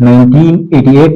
1988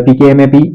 PKMAP,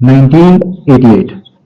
1988,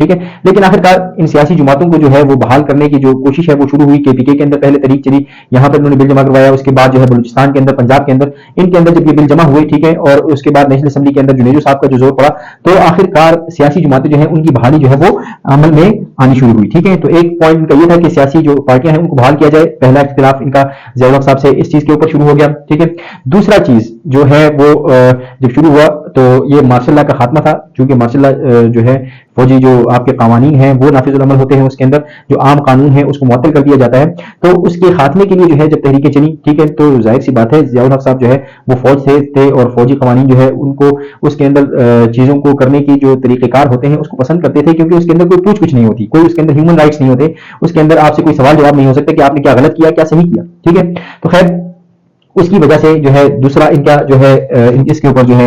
ٹھیک ہے. لیکن آخرکار ان سیاسی جماعتوں کو جو ہے وہ بحال کرنے کی جو کوشش ہے وہ شروع ہوئی KPK کے اندر پہلے تحریک چلی, یہاں پر انہوں نے بل جمع کروایا, اس کے بعد جو ہے بلوچستان کے اندر, پنجاب کے اندر, ان کے اندر جب یہ بل جمع ہوئے, ٹھیک ہے, اور اس کے بعد نیشنل اسمبلی کے اندر جنیجو صاحب کا جو زور پڑا تو آخرکار سیاسی جماعتیں جو ہیں ان کی بحالی جو ہے وہ عمل میں آنی شروع ہوئی. ٹھیک ہے, تو ایک پوائنٹ ان کا یہ تھا کہ سیاسی جو پارٹیاں ہیں ان کو بحال کیا جائے. پہلا اختلاف ان کا ضیاء الحق صاحب سے اس چیز کے اوپر شروع ہو گیا. ٹھیک ہے, دوسرا چیز جو ہے وہ جب شروع ہوا تو یہ مارشل لا کا خاتمہ تھا, چونکہ مارشل لا جو ہے فوجی جو آپ کے قوانین ہیں وہ نافذ العمل ہوتے ہیں, اس کے اندر جو عام قانون ہے اس کو معطل کر دیا جاتا ہے. تو اس کے خاتمے کے لیے جو ہے جب تحریکیں چلی, ٹھیک ہے, تو ظاہر سی بات ہے ضیاء الحق صاحب جو ہے وہ فوج سے تھے اور فوجی قوانین جو ہے ان کو اس کے اندر چیزوں کو کرنے کی جو طریقہ کار ہوتے ہیں اس کو پسند کرتے تھے, کیونکہ اس کے اندر کوئی پوچھ گچھ نہیں ہوتی, کوئی اس کے اندر ہیومن رائٹس نہیں ہوتے, اس کے اندر آپ سے کوئی سوال جواب نہیں ہو سکتا کہ آپ نے کیا غلط کیا کیا صحیح کیا. ٹھیک ہے, تو خیر اس کی وجہ سے جو ہے دوسرا ان کا جو ہے اس کے اوپر جو ہے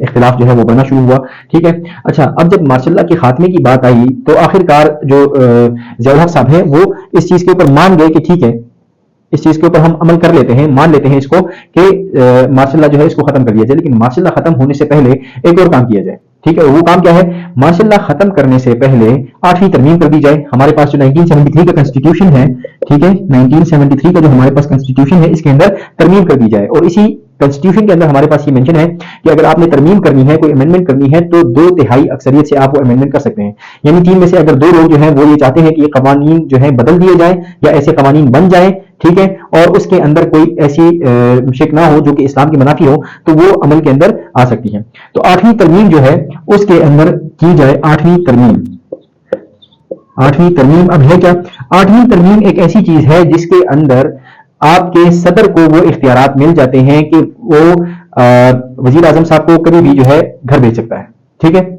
اختلاف جو ہے وہ بڑھنا شروع ہوا. ٹھیک ہے, اچھا اب جب مارشل لا کے خاتمے کی بات آئی تو آخرکار جو ضیاء الحق صاحب ہیں وہ اس چیز کے اوپر مان گئے کہ ٹھیک ہے اس چیز کے اوپر ہم عمل کر لیتے ہیں, مان لیتے ہیں اس کو کہ مارشل لا جو ہے اس کو ختم کر دیا جائے. لیکن مارشل لا ختم ہونے سے پہلے ایک اور کام کیا جائے. ٹھیک ہے, وہ کام کیا ہے, مارشل لا ختم کرنے سے پہلے 8ویں ترمیم کر دی جائے. ہمارے پاس جو 1973 کا کنسٹیٹیوشن ہے, ٹھیک ہے, 1973 کا جو ہمارے پاس کنسٹیٹیوشن ہے اس کے اندر ترمیم کر دی جائے. اور اسی کنسٹیٹیوشن کے اندر ہمارے پاس یہ مینشن ہے کہ اگر آپ نے ترمیم کرنی ہے, کوئی امینڈمنٹ کرنی ہے, تو 2/3 اکثریت سے آپ وہ امینڈمنٹ کر سکتے ہیں. یعنی 3 میں سے اگر 2 لوگ جو ہیں وہ یہ چاہتے ہیں کہ یہ قوانین جو ہیں بدل دیے جائیں یا ایسے قوانین بن جائیں, ٹھیک ہے, اور اس کے اندر کوئی ایسی شک نہ ہو جو کہ اسلام کی منافی ہو, تو وہ عمل کے اندر آ سکتی ہے. تو 8ویں ترمیم جو ہے اس کے اندر کی جائے 8ویں ترمیم. 8ویں ترمیم اب ہے کیا, 8ویں ترمیم ایک ایسی چیز ہے جس کے اندر آپ کے صدر کو وہ اختیارات مل جاتے ہیں کہ وہ وزیر اعظم صاحب کو کبھی بھی جو ہے گھر بھیج سکتا ہے. ٹھیک ہے,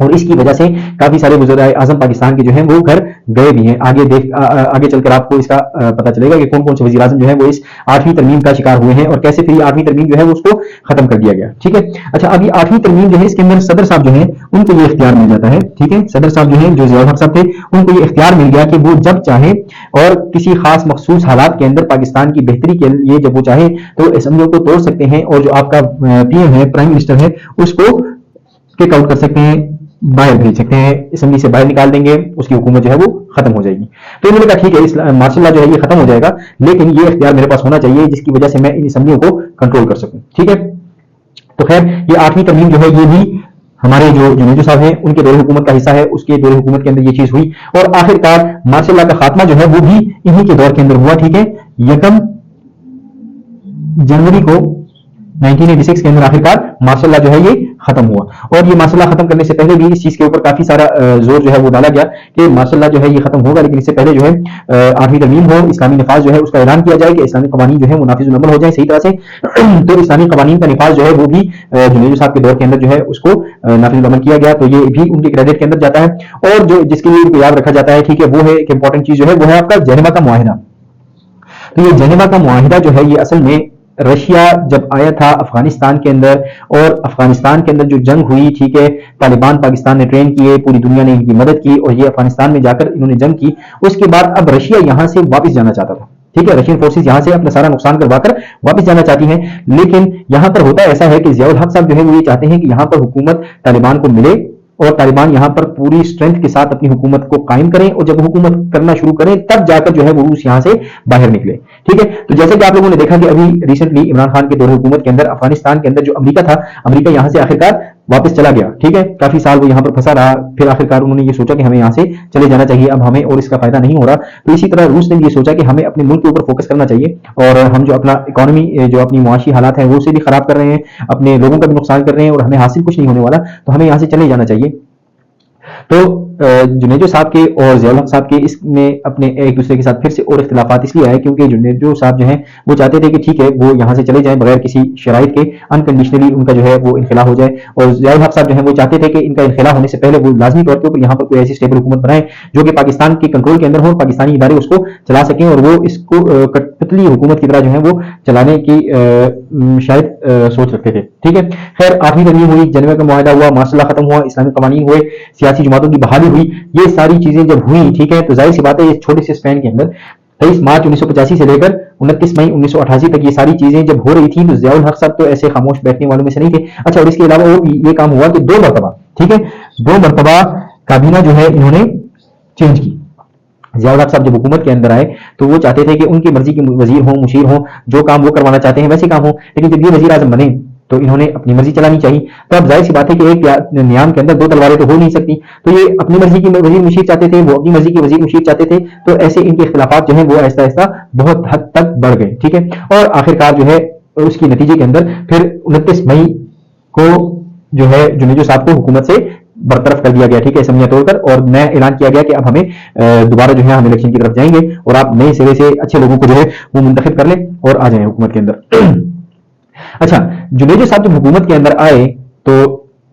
اور اس کی وجہ سے کافی سارے وزرائے اعظم پاکستان کے جو ہیں وہ گھر گئے بھی ہیں. آگے چل کر آپ کو اس کا پتہ چلے گا کہ کون کون سے وزیر اعظم جو ہیں وہ اس 8ویں ترمیم کا شکار ہوئے ہیں اور کیسے پھر یہ 8ویں ترمیم جو ہے وہ اس کو ختم کر دیا گیا. ٹھیک ہے, اچھا اب یہ 8ویں ترمیم جو ہے اس کے اندر صدر صاحب جو ہیں ان کو یہ اختیار مل جاتا ہے. ٹھیک ہے, صدر صاحب جو ہیں جو ضیاء الحق صاحب تھے ان کو یہ اختیار مل گیا کہ وہ جب چاہیں اور کسی خاص مخصوص حالات کے اندر پاکستان کی بہتری کے لیے جب وہ چاہیں تو اسمبلیوں کو توڑ سکتے ہیں اور جو آپ کا PM ہے, پرائم منسٹر ہے, اس کو کک آؤٹ کر سکتے ہیں, باہر بھیج سکتے ہیں, اسمبلی سے باہر نکال دیں گے, اس کی حکومت جو ہے وہ ختم ہو جائے گی. تو انہوں نے کہا ٹھیک ہے مارشل لا جو ہے یہ ختم ہو جائے گا, لیکن یہ اختیار میرے پاس ہونا چاہیے جس کی وجہ سے میں ان اسمبلیوں کو کنٹرول کر سکوں. ٹھیک ہے, تو خیر یہ 8ویں ترمیم جو ہے یہ بھی ہمارے جو جنیجو صاحب ہیں ان کے دور حکومت کا حصہ ہے, اس کے دور حکومت کے اندر یہ چیز ہوئی اور آخرکار مارشل لا کا خاتمہ جو ہے وہ بھی انہی کے دور کے اندر ہوا. ٹھیک ہے, 1 جنوری کو 1986 کے اندر آخرکار مارشل لا جو ہے یہ ختم ہوا. اور یہ مارشل لا ختم کرنے سے پہلے بھی اس چیز کے اوپر کافی سارا زور جو ہے وہ ڈالا گیا کہ مارشل لا جو ہے یہ ختم ہوگا, لیکن اس سے پہلے جو ہے 8ویں ترمیم ہو, اسلامی نفاذ جو ہے اس کا اعلان کیا جائے کہ اسلامی قوانین جو ہے وہ نافذ العمل ہو جائیں صحیح طرح سے. تو اسلامی قوانین کا نفاذ جو ہے وہ بھی جنیجو صاحب کے دور کے اندر جو ہے اس کو نافذ العمل کیا گیا, تو یہ بھی ان کے کریڈٹ کے اندر جاتا ہے. اور جو جس کے لیے ان کو یاد رکھا جاتا ہے, ٹھیک ہے, وہ ہے ایک امپورٹنٹ چیز جو ہے وہ ہے آپ کا جنیوا کا معاہدہ. تو یہ جنیوا کا معاہدہ جو ہے یہ اصل میں رشیا جب آیا تھا افغانستان کے اندر, اور افغانستان کے اندر جو جنگ ہوئی, ٹھیک ہے, طالبان پاکستان نے ٹرین کیے, پوری دنیا نے ان کی مدد کی اور یہ افغانستان میں جا کر انہوں نے جنگ کی. اس کے بعد اب رشیا یہاں سے واپس جانا چاہتا تھا. ٹھیک ہے, رشین فورسز یہاں سے اپنا سارا نقصان کروا کر واپس جانا چاہتی ہیں, لیکن یہاں پر ہوتا ایسا ہے کہ ضیاء الحق صاحب جو ہے وہ یہ چاہتے ہیں کہ یہاں پر حکومت طالبان کو ملے اور طالبان یہاں پر پوری اسٹرینتھ کے ساتھ اپنی حکومت کو قائم کریں, اور جب حکومت کرنا شروع کریں تب جا کر جو ہے وہ روس یہاں سے باہر نکلے. ٹھیک ہے, تو جیسے کہ آپ لوگوں نے دیکھا کہ ابھی ریسنٹلی عمران خان کے دور حکومت کے اندر افغانستان کے اندر جو امریکہ تھا, امریکہ یہاں سے آخرکار واپس چلا گیا. ٹھیک ہے, کافی سال وہ یہاں پر پھنسا رہا, پھر آخرکار انہوں نے یہ سوچا کہ ہمیں یہاں سے چلے جانا چاہیے, اب ہمیں اور اس کا فائدہ نہیں ہو رہا. تو اسی طرح روس نے یہ سوچا کہ ہمیں اپنے ملک کے اوپر فوکس کرنا چاہیے, اور ہم جو اپنا اکانومی جو اپنی معاشی حالات ہیں وہ اسے بھی خراب کر رہے ہیں, اپنے لوگوں کا بھی نقصان کر رہے ہیں, اور ہمیں حاصل کچھ نہیں ہونے والا, تو ہمیں یہاں سے چلے جانا چاہیے. تو جنیجو صاحب کے اور ضیاء الحق صاحب کے اس میں اپنے ایک دوسرے کے ساتھ پھر سے اور اختلافات اس لیے آئے کیونکہ جنیجو صاحب جو ہیں وہ چاہتے تھے کہ ٹھیک ہے وہ یہاں سے چلے جائیں بغیر کسی شرائط کے, انکنڈیشنلی ان کا جو ہے وہ انخلا ہو جائے, اور ضیاء الحق صاحب جو ہیں وہ چاہتے تھے کہ ان کا انخلا ہونے سے پہلے وہ لازمی طور پر یہاں پر کوئی ایسی اسٹیبل حکومت بنائیں جو کہ پاکستان کے کنٹرول کے اندر ہو, پاکستانی ادارے اس کو چلا سکیں اور وہ اس کو پتلی حکومت کی طرح جو ہے وہ چلانے کی شاید سوچ رکھتے تھے. ٹھیک ہے, خیر 8ویں ترمیم ہوئی, جنیوا کا معاہدہ ہوا, مارشل لا ختم ہوا, اسلامی قوانین ہوئے, سیاسی جماعتوں کی بحالی ہوئی, یہ ساری چیزیں جب ہوئی, ٹھیک ہے, تو ظاہر سی بات ہے اس چھوٹے سے اسپین کے اندر 23 مارچ 1985 سے لے کر 29 مئی 1988 تک یہ ساری چیزیں جب ہو رہی تھیں تو ضیاء الحق صاحب تو ایسے خاموش بیٹھنے والوں میں سے نہیں تھے. اچھا, اور اس کے علاوہ اور یہ کام ہوا کہ 2 مرتبہ, ٹھیک ہے, 2 مرتبہ کابینہ جو ہے انہوں نے چینج کی. ضیاء الحق صاحب جب حکومت کے اندر آئے تو وہ چاہتے تھے کہ ان کی مرضی کے وزیر ہوں, مشیر ہوں, جو کام وہ کروانا چاہتے ہیں ویسے کام ہوں, لیکن جب یہ وزیر اعظم بنے تو انہوں نے اپنی مرضی چلانی چاہیے. تو اب ظاہر سی بات ہے کہ ایک نیام کے اندر دو تلواریں تو ہو نہیں سکتی, تو یہ اپنی مرضی کی وزیر مشیر چاہتے تھے, وہ اپنی مرضی کی وزیر مشیر چاہتے تھے, تو ایسے ان کے اختلافات جو ہیں وہ آہستہ آہستہ بہت حد تک بڑھ گئے. ٹھیک ہے, اور آخرکار جو ہے اس کی نتیجے کے اندر پھر 29 مئی کو جو ہے جنیجو صاحب کو حکومت سے برطرف کر دیا گیا. ٹھیک ہے, اسمبلیاں توڑ کر, اور نیا اعلان کیا گیا کہ اب ہمیں دوبارہ جو ہے ہم الیکشن کی طرف جائیں گے اور آپ نئے سرے سے اچھے لوگوں کو جو ہے وہ منتخب کر لیں اور آ جائیں حکومت کے اندر. اچھا, جنیجو صاحب جب حکومت کے اندر آئے تو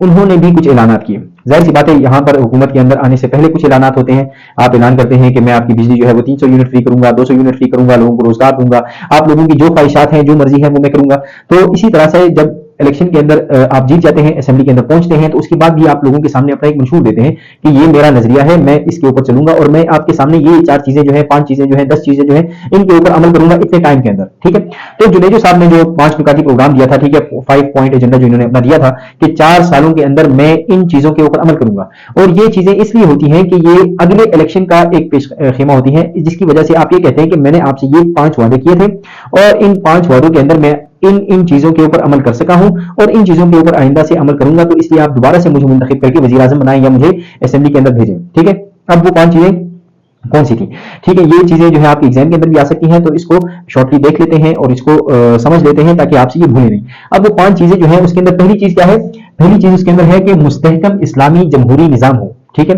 انہوں نے بھی کچھ اعلانات کیے. ظاہر سی بات ہے یہاں پر حکومت کے اندر آنے سے پہلے کچھ اعلانات ہوتے ہیں. آپ اعلان کرتے ہیں کہ میں آپ کی بجلی جو ہے وہ 300 یونٹ فری کروں گا, 200 یونٹ فری کروں گا, لوگوں کو روزگار دوں گا, آپ لوگوں کی جو خواہشات ہیں جو مرضی ہے وہ میں کروں گا. تو اسی طرح سے جب الیکشن کے اندر آپ جیت جاتے ہیں, اسمبلی کے اندر پہنچتے ہیں, تو اس کے بعد بھی آپ لوگوں کے سامنے اپنا ایک منشور دیتے ہیں کہ یہ میرا نظریہ ہے, میں اس کے اوپر چلوں گا اور میں آپ کے سامنے یہ 4 چیزیں جو ہے 5 چیزیں جو ہیں 10 چیزیں جو ہیں ان کے اوپر عمل کروں گا اتنے ٹائم کے اندر. ٹھیک ہے, تو جنیجو صاحب نے جو 5 نکاتی پروگرام دیا تھا, ٹھیک ہے, 5 پوائنٹ ایجنڈا جو انہوں نے اپنا دیا تھا کہ 4 سالوں کے اندر میں ان چیزوں کے اوپر عمل کروں گا. اور یہ چیزیں اس لیے ہوتی ہیں کہ یہ اگلے الیکشن کا ایک پیش خیمہ ہوتی ہیں, جس کی وجہ سے آپ یہ کہتے ہیں کہ میں نے آپ سے یہ 5 وعدے کیے تھے اور ان 5 وعدوں کے اندر میں ان چیزوں کے اوپر عمل کر سکا ہوں اور ان چیزوں کے اوپر آئندہ سے عمل کروں گا, تو اس لیے آپ دوبارہ سے مجھے منتخب کر کے وزیر اعظم بنائیں یا مجھے اسمبلی کے اندر بھیجیں. ٹھیک ہے, اب وہ 5 چیزیں کون سی تھی؟ ٹھیک ہے, یہ چیزیں جو ہے آپ کے ایگزام کے اندر بھی آ سکتی ہیں, تو اس کو شارٹلی دیکھ لیتے ہیں اور اس کو سمجھ لیتے ہیں تاکہ آپ سے یہ بھولے نہیں. اب وہ 5 چیزیں جو ہیں اس کے اندر پہلی چیز کیا ہے؟ پہلی چیز اس کے اندر ہے کہ مستحکم اسلامی جمہوری نظام ہو. ٹھیک ہے,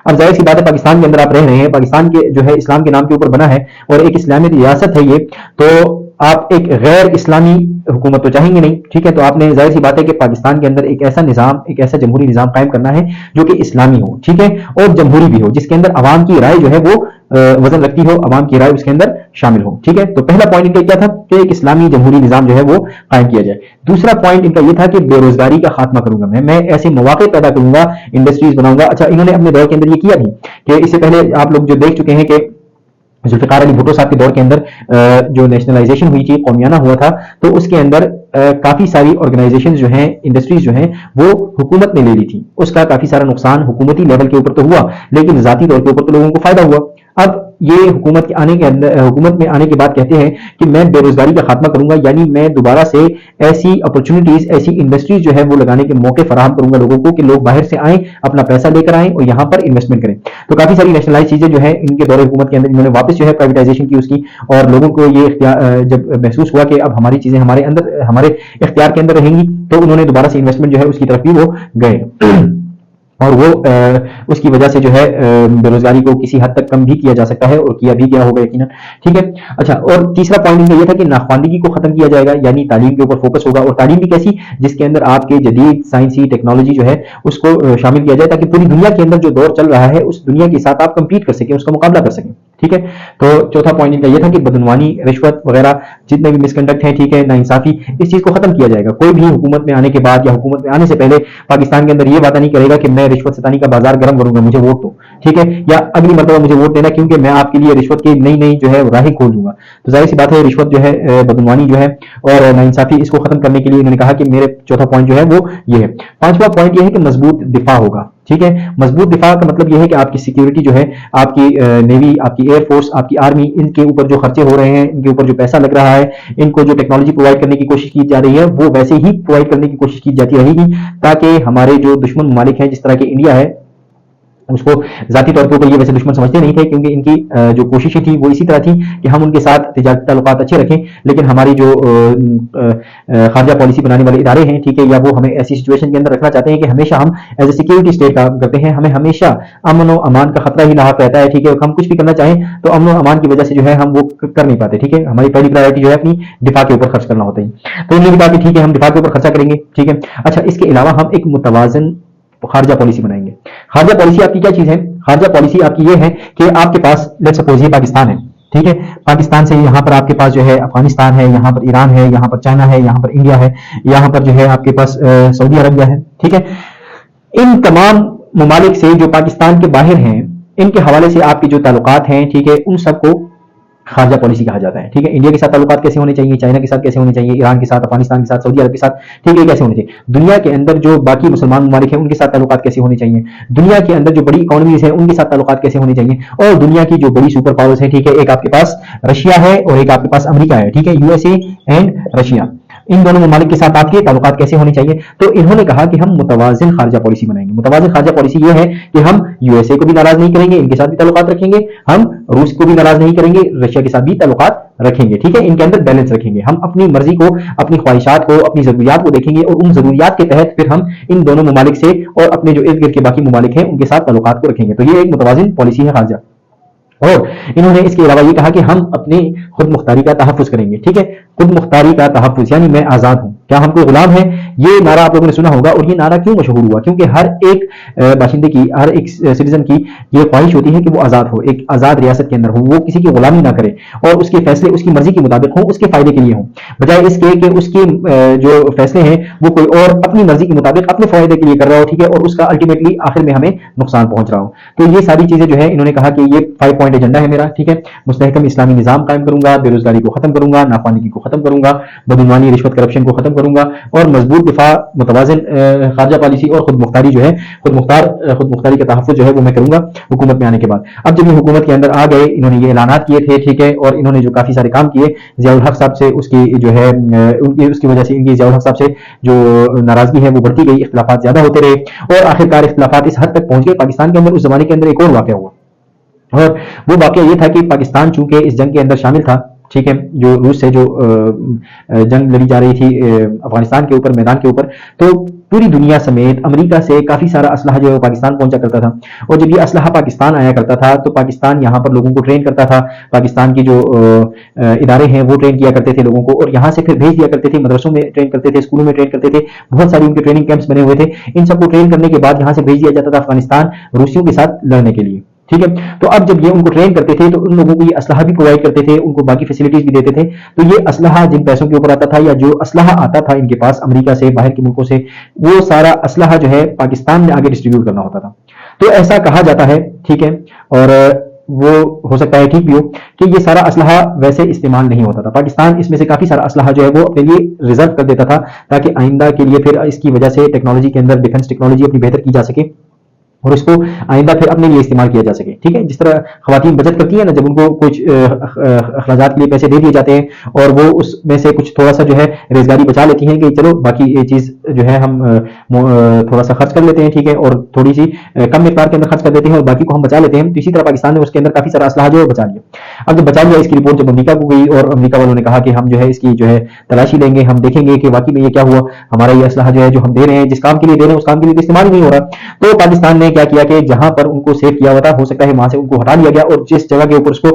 اب ظاہر سی بات ہے پاکستان کے اندر آپ رہ رہے ہیں, پاکستان کے جو ہے اسلام کے نام کے اوپر بنا ہے اور ایک اسلامی ریاست ہے یہ, تو آپ ایک غیر اسلامی حکومت تو چاہیں گے نہیں. ٹھیک ہے, تو آپ نے ظاہر سی بات ہے کہ پاکستان کے اندر ایک ایسا نظام, ایک ایسا جمہوری نظام قائم کرنا ہے جو کہ اسلامی ہو. ٹھیک ہے, اور جمہوری بھی ہو, جس کے اندر عوام کی رائے جو ہے وہ وزن رکھتی ہو, عوام کی رائے اس کے اندر شامل ہو. ٹھیک ہے, تو پہلا پوائنٹ ان کا کیا تھا کہ ایک اسلامی جمہوری نظام جو ہے وہ قائم کیا جائے. دوسرا پوائنٹ ان کا یہ تھا کہ بے روزگاری کا خاتمہ کروں گا میں ایسے مواقع پیدا کروں گا, انڈسٹریز بناؤں گا. اچھا, انہوں نے اپنے دور کے اندر یہ کیا بھی کہ اس سے پہلے آپ لوگ جو دیکھ چکے ہیں کہ ذوالفقار علی بھٹو صاحب کے دور کے اندر جو نیشنلائزیشن ہوئی تھی, قومیانہ ہوا تھا, تو اس کے اندر کافی ساری آرگنائزیشنز جو ہیں, انڈسٹریز جو ہیں وہ حکومت نے لے لی تھی. اس کا کافی سارا نقصان حکومتی لیول کے اوپر تو ہوا, لیکن ذاتی طور کے اوپر تو لوگوں کو فائدہ ہوا. اب یہ حکومت میں آنے کے بعد کہتے ہیں کہ میں بے روزگاری کا خاتمہ کروں گا, یعنی میں دوبارہ سے ایسی اپرچونیٹیز, ایسی انڈسٹریز جو ہے وہ لگانے کے موقع فراہم کروں گا لوگوں کو کہ لوگ باہر سے آئیں, اپنا پیسہ لے کر آئیں اور یہاں پر انویسٹمنٹ کریں. تو کافی ساری نیشنلائز چیزیں جو ہیں ان کے دور حکومت کے اندر انہوں نے واپس جو ہے پرائیویٹائزیشن کی اس کی, اور لوگوں کو یہ جب محسوس ہوا کہ اب ہماری چیزیں ہمارے اختیار کے اندر رہیں گی, تو انہوں نے دوبارہ سے انویسٹمنٹ جو ہے اس کی طرف بھی وہ گئے اور وہ اس کی وجہ سے جو ہے بے روزگاری کو کسی حد تک کم بھی کیا جا سکتا ہے اور کیا بھی گیا ہوگا یقیناً. ٹھیک ہے, اچھا, اور تیسرا پوائنٹ ان کا یہ تھا کہ ناخواندگی کو ختم کیا جائے گا, یعنی تعلیم کے اوپر فوکس ہوگا, اور تعلیم بھی کیسی, جس کے اندر آپ کے جدید سائنسی ٹیکنالوجی جو ہے اس کو شامل کیا جائے تاکہ پوری دنیا کے اندر جو دور چل رہا ہے اس دنیا کے ساتھ آپ کمپیٹ کر سکیں, اس کا مقابلہ کر سکیں. ٹھیک ہے, تو چوتھا پوائنٹ ان کا یہ تھا کہ بدعنوانی, رشوت وغیرہ جتنے بھی مسکنڈکٹ ہیں, ٹھیک ہے, ناانصافی, اس چیز کو ختم کیا جائے گا. کوئی بھی حکومت میں آنے کے بعد یا حکومت میں آنے سے پہلے پاکستان کے اندر یہ وعدہ نہیں کرے گا کہ میں رشوت ستانی کا بازار گرم کروں گا, مجھے ووٹ دو. ٹھیک ہے, یا اگلی مرتبہ مجھے ووٹ دینا کیونکہ میں آپ کے لیے رشوت کی نئی جو ہے راہیں کھول دوں گا. تو ظاہر سی بات ہے رشوت جو ہے, بدعنوانی جو ہے اور ناانصافی, اس کو ختم کرنے کے لیے انہوں نے کہا کہ میرے چوتھا پوائنٹ جو ہے وہ یہ ہے. پانچواں پوائنٹ یہ ہے کہ مضبوط دفاع ہوگا. ٹھیک ہے, مضبوط دفاع کا مطلب یہ ہے کہ آپ کی سیکیورٹی جو ہے, آپ کی نیوی, آپ کی ایئر فورس, آپ کی آرمی, ان کے اوپر جو خرچے ہو رہے ہیں, ان کے اوپر جو پیسہ لگ رہا ہے, ان کو جو ٹیکنالوجی پرووائڈ کرنے کی کوشش کی جا رہی ہے وہ ویسے ہی پرووائڈ کرنے کی کوشش کی جاتی رہے گی, تاکہ ہمارے جو دشمن ممالک ہیں, جس طرح کہ انڈیا ہے, اس کو ذاتی طور پر یہ ویسے دشمن سمجھتے نہیں تھے, کیونکہ ان کی جو کوششیں تھیں وہ اسی طرح تھیں کہ ہم ان کے ساتھ تجارتی تعلقات اچھے رکھیں, لیکن ہماری جو خارجہ پالیسی بنانے والے ادارے ہیں, ٹھیک ہے, یا وہ ہمیں ایسی سچویشن کے اندر رکھنا چاہتے ہیں کہ ہمیشہ ہم ایز اے سیکورٹی اسٹیٹ کام کرتے ہیں, ہمیں ہمیشہ امن و امان کا خطرہ ہی لاحق رہتا ہے. ٹھیک ہے, ہم کچھ بھی کرنا چاہیں تو امن و امان کی وجہ سے جو ہے ہم وہ کر نہیں پاتے. ٹھیک ہے, ہماری پہلی پرائرٹی جو ہے اپنی دفاع کے اوپر خرچ کرنا ہوتا ہے. تو انہوں نے کہا کہ ٹھیک ہے ہم دفاع کے اوپر خرچہ کریں گے. ٹھیک ہے, اچھا, اس کے علاوہ ہم ایک متوازن خارجہ پالیسی بنائیں گے. خارجہ پالیسی آپ کی کیا چیز ہے؟ خارجہ پالیسی آپ کی یہ ہے کہ آپ کے پاس لیٹس سپوز یہ پاکستان ہے, ٹھیک ہے, پاکستان سے یہاں پر آپ کے پاس جو ہے افغانستان ہے, یہاں پر ایران ہے, یہاں پر چائنا ہے, یہاں پر انڈیا ہے, یہاں پر جو ہے آپ کے پاس سعودی عربیہ ہے. ٹھیک ہے, ان تمام ممالک سے جو پاکستان کے باہر ہیں, ان کے حوالے سے آپ کے جو تعلقات ہیں, ٹھیک ہے, ان سب کو خارجہ پالیسی کہا جاتا ہے. ٹھیک ہے, انڈیا کے ساتھ تعلقات کیسے ہونے چاہیے, چائنا کے ساتھ کیسے ہونے چاہیے, ایران کے ساتھ, افغانستان کے ساتھ, سعودی عرب کے ساتھ, ٹھیک ہے, کیسے ہونے چاہیے, دنیا کے اندر جو باقی مسلمان ممالک ہیں ان کے ساتھ تعلقات کیسے ہونے چاہیے, دنیا کے اندر جو بڑی اکانومیز ہیں ان کے ساتھ تعلقات کیسے ہونے چاہیے, اور دنیا کی جو بڑی سپر پاورز ہیں, ٹھیک ہے, ایک آپ کے پاس رشیا ہے اور ایک آپ کے پاس امریکہ ہے, ٹھیک ہے, U S A and Russia, ان دونوں ممالک کے ساتھ آپ کے تعلقات کیسے ہونے چاہیے. تو انہوں نے کہا کہ ہم متوازن خارجہ پالیسی بنائیں گے. متوازن خارجہ پالیسی یہ ہے کہ ہم یو ایس اے کو بھی ناراض نہیں کریں گے, ان کے ساتھ بھی تعلقات رکھیں گے, ہم روس کو بھی ناراض نہیں کریں گے, رشیا کے ساتھ بھی تعلقات رکھیں گے, ٹھیک ہے, ان کے اندر بیلنس رکھیں گے, ہم اپنی مرضی کو, اپنی خواہشات کو, اپنی ضروریات کو دیکھیں گے, اور ان ضروریات کے تحت پھر ہم ان دونوں ممالک سے اور اپنے جو ارد گرد کے باقی ممالک ہیں ان کے ساتھ تعلقات کو رکھیں گے. تو یہ ایک متوازن پالیسی ہے خارجہ. اور انہوں نے اس کے علاوہ یہ کہا کہ ہم اپنی خود مختاری کا تحفظ کریں گے. ٹھیک ہے, خود مختاری کا تحفظ یعنی میں آزاد ہوں, کیا ہم کوئی غلام ہیں, یہ نعرہ آپ لوگوں نے سنا ہوگا. اور یہ نعرہ کیوں مشہور ہوا, کیونکہ ہر ایک باشندے کی, ہر ایک سٹیزن کی یہ خواہش ہوتی ہے کہ وہ آزاد ہو, ایک آزاد ریاست کے اندر ہو, وہ کسی کی غلامی نہ کرے اور اس کے فیصلے اس کی مرضی کے مطابق ہوں, اس کے فائدے کے لیے ہوں, بجائے اس کے کہ اس کے جو فیصلے ہیں وہ کوئی اور اپنی مرضی کے مطابق اپنے فائدے کے لیے کر رہا ہو, ٹھیک ہے, اور اس کا الٹیمیٹلی آخر میں ہمیں نقصان پہنچ رہا ہو. تو یہ ساری چیزیں جو ہے انہوں نے کہا کہ یہ 5 پوائنٹ ایجنڈا ہے میرا. ٹھیک ہے, مستحکم اسلامی نظام قائم کروں گا, بے روزگاری کو ختم کروں گا, ناخواندگی کو ختم کروں گا, بدعنوانی, رشوت, کرپشن کو ختم کروں گا, اور مضبوط دفاع, متوازن خارجہ پالیسی اور خود مختاری جو ہے, خود مختاری کا تحفظ جو ہے وہ میں کروں گا حکومت میں آنے کے بعد. اب جب یہ حکومت کے اندر آ گئے, انہوں نے یہ اعلانات کیے تھے, ٹھیک ہے, اور انہوں نے جو کافی سارے کام کیے, ضیاء الحق صاحب سے اس کی جو ہے اس کی وجہ سے ان کی ضیاء الحق صاحب سے جو ناراضگی ہے وہ بڑھتی گئی, اختلافات زیادہ ہوتے رہے, اور آخرکار اختلافات اس حد تک پہنچ گئے. پاکستان کے اندر اس زمانے کے اندر ایک اور واقعہ ہوا, اور وہ واقعہ یہ تھا کہ پاکستان چونکہ اس جنگ کے اندر شامل تھا, ٹھیک ہے, جو روس سے جو جنگ لڑی جا رہی تھی افغانستان کے اوپر, میدان کے اوپر, تو پوری دنیا سمیت امریکہ سے کافی سارا اسلحہ جو ہے وہ پاکستان پہنچا کرتا تھا. اور جب یہ اسلحہ پاکستان آیا کرتا تھا تو پاکستان یہاں پر لوگوں کو ٹرین کرتا تھا, پاکستان کی جو ادارے ہیں وہ ٹرین کیا کرتے تھے لوگوں کو, اور یہاں سے پھر بھیج دیا کرتے تھے, مدرسوں میں ٹرین کرتے تھے, اسکولوں میں ٹرین کرتے تھے, بہت ساری ان کے ٹریننگ کیمپس بنے ہوئے تھے. ان سب کو ٹرین کرنے کے بعد یہاں سے بھیج دیا جاتا تھا افغانستان روسیوں کے ساتھ لڑنے کے لیے. ٹھیک ہے, تو اب جب یہ ان کو ٹرین کرتے تھے تو ان لوگوں کو یہ اسلحہ بھی پرووائڈ کرتے تھے, ان کو باقی فیسلٹیز بھی دیتے تھے. تو یہ اسلحہ جن پیسوں کے اوپر آتا تھا, یا جو اسلحہ آتا تھا ان کے پاس امریکہ سے, باہر کے ملکوں سے, وہ سارا اسلحہ جو ہے پاکستان میں آگے ڈسٹریبیوٹ کرنا ہوتا تھا. تو ایسا کہا جاتا ہے, ٹھیک ہے, اور وہ ہو سکتا ہے ٹھیک بھی ہو, کہ یہ سارا اسلحہ ویسے استعمال نہیں ہوتا تھا. پاکستان اس میں سے کافی سارا اسلحہ جو ہے وہ اپنے لیے ریزرو کر دیتا تھا, تاکہ آئندہ کے لیے پھر اس کی وجہ سے ٹیکنالوجی کے اندر ڈیفنس ٹیکنالوجی اپنی بہتر کی جا سکے, اور اس کو آئندہ پھر اپنے لیے استعمال کیا جا سکے. ٹھیک ہے, جس طرح خواتین بچت کرتی ہیں نا, جب ان کو کچھ اخراجات کے لیے پیسے دے دیے جاتے ہیں, اور وہ اس میں سے کچھ تھوڑا سا جو ہے ریزگاری بچا لیتی ہیں کہ چلو باقی یہ چیز جو ہے ہم تھوڑا سا خرچ کر لیتے ہیں, ٹھیک ہے, اور تھوڑی سی کم مقدار کے اندر خرچ کر دیتے ہیں اور باقی کو ہم بچا لیتے ہیں. تو اسی طرح پاکستان نے اس کے اندر کافی سارا اسلحہ جو ہے بچا لیا. اب جب بچا لیا, اس کی رپورٹ جب امریکہ کو گئی, اور امریکہ والوں نے کہا کہ ہم جو ہے اس کی جو ہے تلاشی لیں گے, ہم دیکھیں گے کہ واقعی میں یہ کیا ہوا, ہمارا یہ اسلحہ جو ہے جو ہم دے رہے ہیں, جس کام کے لیے دے رہے ہیں اس کام کے لیے استعمال نہیں ہو رہا. تو پاکستان نے کیا کیا کہ جہاں پر ان کو سیو کیا ہوا تھا, ہو سکتا ہے وہاں سے ان کو ہٹا لیا گیا, اور جس جگہ کے اوپر اس کو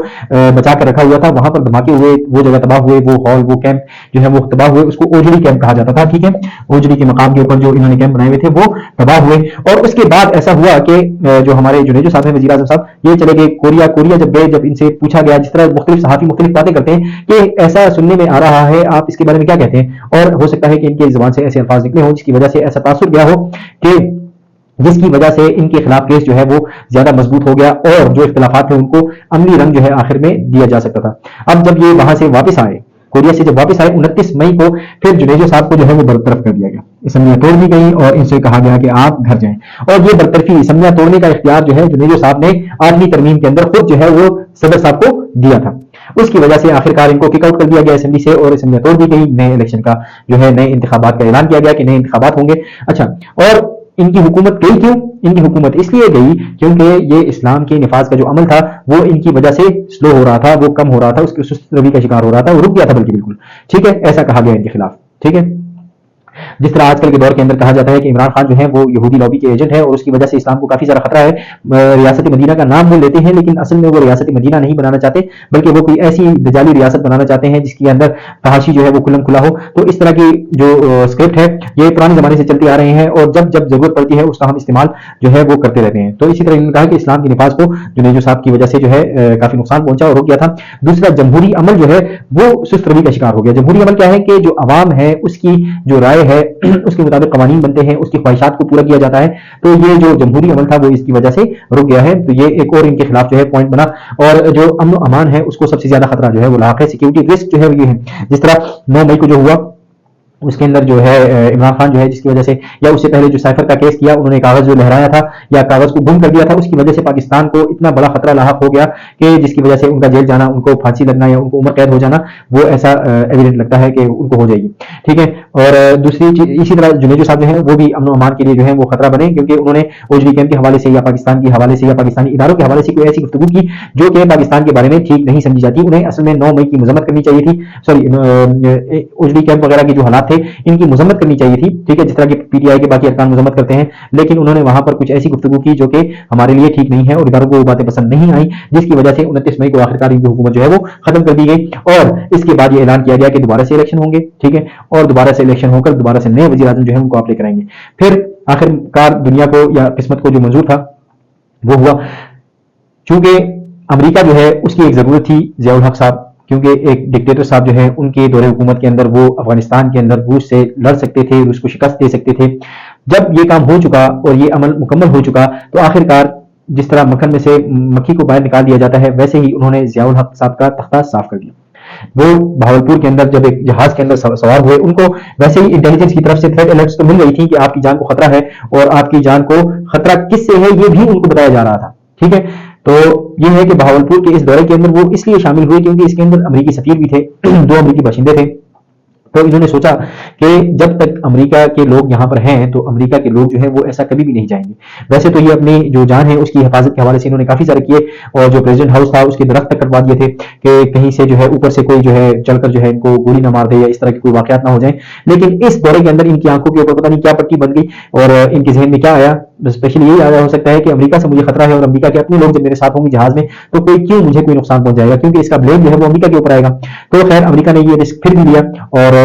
بچا کر رکھا ہوا تھا وہاں پر دھماکے ہوئے, وہ جگہ تباہ ہوئے, وہ ہال, وہ کیمپ جو ہے وہ تباہ ہوئے. اس کو اوجڑی کیمپ کہا جاتا تھا. ٹھیک ہے, اوجڑی کے مقام کے اوپر جو انہوں نے کیمپ بنائے ہوئے تھے وہ تباہ ہوئے. اور اس کے بعد ایسا ہوا کہ جو ہمارے جنیجو صاحب ہیں, وزیر اعظم صاحب, یہ چلے گئے کوریا جب گئے, جب ان سے پوچھا گیا, جس طرح مختلف صحافی مختلف باتیں کرتے ہیں کہ ایسا سننے میں آ رہا ہے, آپ اس کے بارے میں کیا کہتے ہیں, اور ہو سکتا ہے کہ ان کی زبان سے ایسے الفاظ نکلے ہوں جس کی وجہ سے ایسا تاثر گیا ہو کہ جس کی وجہ سے ان کے خلاف کیس جو ہے وہ زیادہ مضبوط ہو گیا, اور جو اختلافات تھے ان کو عملی رنگ جو ہے آخر میں دیا جا سکتا تھا. اب جب یہ وہاں سے واپس آئے, کوریا سے جب واپس آئے 29 مئی کو, پھر جنیجو صاحب کو جو ہے وہ برطرف کر دیا گیا, اسمبلیاں توڑ دی گئی, اور ان سے کہا گیا کہ آپ گھر جائیں. اور یہ برطرفی, اسمبلیاں توڑنے کا اختیار جو ہے جنیجو صاحب نے 8ویں ترمیم کے اندر خود جو ہے وہ صدر صاحب کو دیا تھا. اس کی وجہ سے آخرکار ان کو کک آؤٹ کر دیا گیا اسمبلی سے, اور اسمبلیاں توڑ دی گئی. نئے الیکشن کا جو ہے, نئے انتخابات کا اعلان کیا گیا کہ نئے انتخابات ہوں گے. اچھا, اور ان کی حکومت گئی کیوں؟ ان کی حکومت اس لیے گئی کیونکہ یہ اسلام کے نفاذ کا جو عمل تھا وہ ان کی وجہ سے سلو ہو رہا تھا, وہ کم ہو رہا تھا, اس کی سست روی کا شکار ہو رہا تھا, وہ رک گیا تھا بلکہ بالکل. ٹھیک ہے, ایسا کہا گیا ان کے خلاف. ٹھیک ہے, جس طرح آج کل کے دور کے اندر کہا جاتا ہے کہ عمران خان جو ہے وہ یہودی لابی کے ایجنٹ ہے, اور اس کی وجہ سے اسلام کو کافی سارا خطرہ ہے. ریاست مدینہ کا نام وہ لیتے ہیں, لیکن اصل میں وہ ریاست مدینہ نہیں بنانا چاہتے, بلکہ وہ کوئی ایسی دجالی ریاست بنانا چاہتے ہیں جس کے اندر تحاشی جو ہے وہ کھلم کھلا ہو. تو اس طرح کی جو اسکرپٹ ہے یہ پرانے زمانے سے چلتے آ رہے ہیں, اور جب جب ضرورت پڑتی ہے اس کا ہم استعمال جو ہے وہ کرتے رہتے ہیں. تو اسی طرح انہوں نے کہا کہ اسلام کے نفاذ کو جنیجو صاحب کی وجہ سے جو ہے کافی نقصان پہنچا اور رک گیا تھا. دوسرا, جمہوری عمل جو ہے وہ سست روی کا شکار ہو گیا. جمہوری عمل کیا ہے کہ جو عوام ہے اس کی جو رائے ہے اس کے مطابق قوانین بنتے ہیں، اس کی خواہشات کو پورا کیا جاتا ہے، تو یہ جو جمہوری عمل تھا وہ اس کی وجہ سے رک گیا ہے. تو یہ ایک اور ان کے خلاف جو ہے پوائنٹ بنا. اور جو امن و امان ہے اس کو سب سے زیادہ خطرہ جو ہے وہ لاحق ہے. سیکیورٹی رسک جو ہے یہ ہے، جس طرح 9 مئی کو جو ہوا اس کے اندر جو ہے عمران خان جو ہے جس کی وجہ سے، یا اس سے پہلے جو سائفر کا کیس کیا، انہوں نے کاغذ جو لہرایا تھا یا کاغذ کو گم کر دیا تھا، اس کی وجہ سے پاکستان کو اتنا بڑا خطرہ لاحق ہو گیا کہ جس کی وجہ سے ان کا جیل جانا، ان کو پھانسی لگنا یا ان کو عمر قید ہو جانا، وہ ایسا ایویڈنٹ لگتا ہے کہ ان کو ہو جائے گی. ٹھیک ہے. اور دوسری چیز اسی طرح جنیجو صاحب جو ہیں وہ بھی امن و امان کے لیے جو ہے وہ خطرہ بنے، کیونکہ انہوں نے اوجوی کیمپ کے حوالے سے یا پاکستان کے حوالے سے یا پاکستانی اداروں کے حوالے سے کوئی ایسی گفتگو کی جو کہ پاکستان کے بارے میں ٹھیک نہیں سمجھی جاتی. انہیں اصل میں 9 مئی کی مذمت کرنی چاہیے تھی، سوری اوجوی کیمپ وغیرہ کے جو حالات تھے ان کی مذمت کرنی چاہیے تھی. ٹھیک ہے. جس طرح کہ پی ٹی آئی کے باقی ارکان مذمت کرتے ہیں، لیکن انہوں نے وہاں پر کچھ ایسی گفتگو کی جو کہ ہمارے لیے ٹھیک نہیں ہے اور اداروں کو وہ باتیں پسند نہیں آئیں، جس کی وجہ سے 29 مئی کو آخرکار ان کی حکومت جو ہے وہ ختم کر دی گئی. اور اس کے بعد یہ اعلان کیا گیا کہ دوبارہ سے الیکشن ہوں گے. ٹھیک ہے. اور دوبارہ سے الیکشن ہو کر دوبارہ سے نئے وزیر اعظم جو ہے ان کو آپ لے کر آئیں گے. پھر آخر کار دنیا کو یا قسمت کو جو منظور تھا وہ ہوا. چونکہ امریکہ جو ہے اس کی ایک ضرورت تھی ضیاء الحق صاحب، کیونکہ ایک ڈکٹیٹر صاحب جو ہے ان کے دور حکومت کے اندر وہ افغانستان کے اندر روس سے لڑ سکتے تھے، روس کو شکست دے سکتے تھے. جب یہ کام ہو چکا اور یہ عمل مکمل ہو چکا تو آخر کار جس طرح مکھن میں سے مکھی کو باہر نکال دیا جاتا ہے، ویسے ہی انہوں نے ضیاء الحق صاحب کا تختہ صاف کر دیا. وہ بھاولپور کے اندر جب ایک جہاز کے اندر سوار ہوئے، ان کو ویسے ہی انٹیلیجنس کی طرف سے تھریٹ الرٹس تو مل گئی تھی کہ آپ کی جان کو خطرہ ہے، اور آپ کی جان کو خطرہ کس سے ہے یہ بھی ان کو بتایا جا رہا تھا. ٹھیک ہے. تو یہ ہے کہ بہاولپور کے اس دورے کے اندر وہ اس لیے شامل ہوئے کیونکہ اس کے اندر امریکی سفیر بھی تھے، 2 امریکی باشندے تھے. تو انہوں نے سوچا کہ جب تک امریکہ کے لوگ یہاں پر ہیں تو امریکہ کے لوگ جو ہیں وہ ایسا کبھی بھی نہیں جائیں گے. ویسے تو یہ اپنی جو جان ہے اس کی حفاظت کے حوالے سے انہوں نے کافی سارے کیے، اور جو پریزیڈنٹ ہاؤس تھا اس کے درخت تک کٹوا دیے تھے کہ کہیں سے جو ہے اوپر سے کوئی جو ہے چل کر جو ہے ان کو گولی نہ مار دے یا اس طرح کے کوئی واقعات نہ ہو جائیں. لیکن اس دورے کے اندر ان کی آنکھوں کے اوپر پتہ نہیں کیا پٹی بن گئی اور ان کے ذہن میں کیا آیا. اسپیشلی یہی آیا ہو سکتا ہے کہ امریکہ سے مجھے خطرہ ہے اور امریکہ کے اپنے لوگ جب میرے ساتھ ہوں گے جہاز میں تو کیوں مجھے کوئی نقصان پہنچ جائے گا، کیونکہ اس کا بلیم جو ہے وہ امریکہ کے اوپر آئے گا. تو خیر امریکہ نے یہ رسک پھر بھی لیا، اور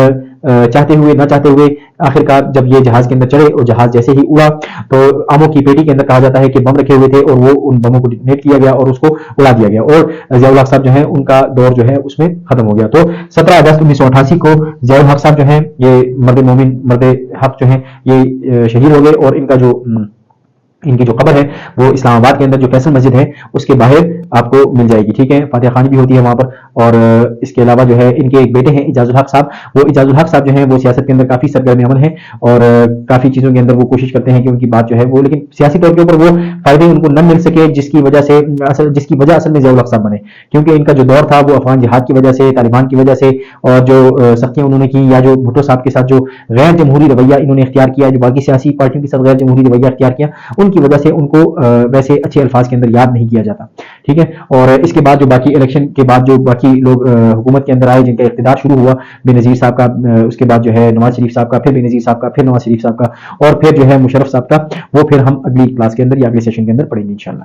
چاہتے ہوئے نہ چاہتے ہوئے آخرکار جب یہ جہاز کے اندر چڑھے اور جہاز جیسے ہی اڑا تو آموں کی پیٹی کے اندر کہا جاتا ہے کہ بم رکھے ہوئے تھے اور وہ ان بموں کو ڈیٹونیٹ کیا گیا اور اس کو اڑا دیا گیا، اور ضیاء الحق صاحب جو ہیں ان کا دور جو ہے اس میں ختم ہو گیا. تو 17 اگست 1988 کو ضیاء الحق صاحب جو ہیں یہ مرد مومن مرد حق جو ہیں یہ شہید ہو گئے، اور ان کا جو ان کی جو قبر ہے وہ اسلام آباد کے اندر جو فیصل مسجد ہے اس کے باہر آپ کو مل جائے گی. ٹھیک ہے. فاتحہ خوانی بھی ہوتی ہے وہاں پر. اور اس کے علاوہ جو ہے ان کے ایک بیٹے ہیں اعجاز الحق صاحب، وہ اعجاز الحق صاحب جو ہیں وہ سیاست کے اندر کافی سرگرم عمل ہیں اور کافی چیزوں کے اندر وہ کوشش کرتے ہیں کہ ان کی بات جو ہے وہ، لیکن سیاسی طور کے اوپر وہ فائدے ان کو نہ مل سکے جس کی وجہ اصل میں ضیاء الحق صاحب بنے، کیونکہ ان کا جو دور تھا وہ افغان جہاد کی وجہ سے، طالبان کی وجہ سے، اور جو سختیاں انہوں نے کی یا جو بھٹو صاحب کے ساتھ جو غیر جمہوری رویہ انہوں نے اختیار کیا، جو باقی سیاسی پارٹیوں کے ساتھ غیر جمہوری رویہ اختیار کیا، ان کی وجہ سے ان کو ویسے اچھے الفاظ کے اندر یاد نہیں کیا جاتا. ٹھیک ہے. اور اس کے بعد جو باقی الیکشن کے بعد جو باقی لوگ حکومت کے اندر آئے جن کا اقتدار شروع ہوا، بے نظیر صاحب کا، اس کے بعد جو ہے نواز شریف صاحب کا، پھر بے نظیر صاحب کا، پھر نواز شریف صاحب کا، اور پھر جو ہے مشرف صاحب کا، وہ پھر ہم اگلی کلاس کے اندر یا اگلے سیشن کے اندر پڑھیں گے انشاءاللہ.